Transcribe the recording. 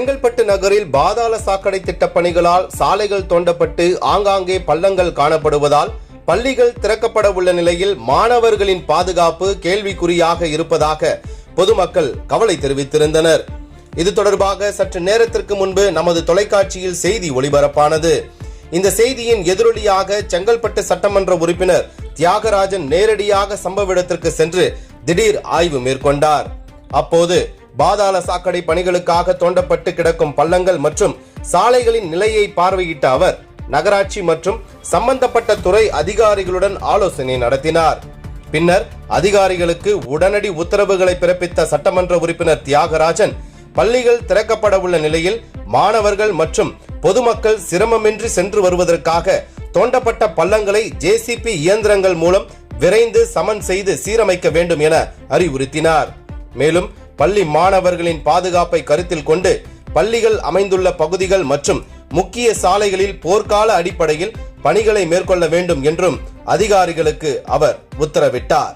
செங்கல்பட்டு நகரில் பாதாள சாக்கடை திட்டப் பணிகளால் சாலைகள் தோண்டப்பட்டு ஆங்காங்கே பள்ளங்கள் காணப்படுவதால் பள்ளிகள் திறக்கப்பட உள்ள நிலையில் மாணவர்களின் பாதுகாப்பு கேள்விக்குறியாக இருப்பதாக பொதுமக்கள் கவலை தெரிவித்திருந்தனர். இது தொடர்பாக சற்று நேரத்திற்கு முன்பு நமது தொலைக்காட்சியில் செய்தி ஒளிபரப்பானது. இந்த செய்தியின் எதிரொலியாக செங்கல்பட்டு சட்டமன்ற உறுப்பினர் தியாகராஜன் நேரடியாக சம்பவ இடத்திற்கு சென்று திடீர் ஆய்வு மேற்கொண்டார். அப்போது பாதாள சாக்கடை பணிகளுக்காக தோண்டப்பட்டு கிடக்கும் பள்ளங்கள் மற்றும் சாலைகளின் நிலையை பார்வையிட்ட அவர் நகராட்சி மற்றும் சம்பந்தப்பட்ட துறை அதிகாரிகளுடன் ஆலோசனை நடத்தினார். பின்னர் அதிகாரிகளுக்கு உடனடி உத்தரவுகளை பிறப்பித்த சட்டமன்ற உறுப்பினர் தியாகராஜன் பள்ளிகள் திறக்கப்பட உள்ள நிலையில் மாணவர்கள் மற்றும் பொதுமக்கள் சிரமமின்றி சென்று வருவதற்காக தோண்டப்பட்ட பள்ளங்களை ஜேசிபி இயந்திரங்கள் மூலம் விரைந்து சமன் செய்து சீரமைக்க வேண்டும் என அறிவுறுத்தினார். மேலும் பள்ளி மாணவர்களின் பாதுகாப்பை கருத்தில் கொண்டு பள்ளிகள் அமைந்துள்ள பகுதிகள் மற்றும் முக்கிய சாலைகளில் போர்க்கால அடிப்படையில் பணிகளை மேற்கொள்ள வேண்டும் என்றும் அதிகாரிகளுக்கு அவர் உத்தரவிட்டார்.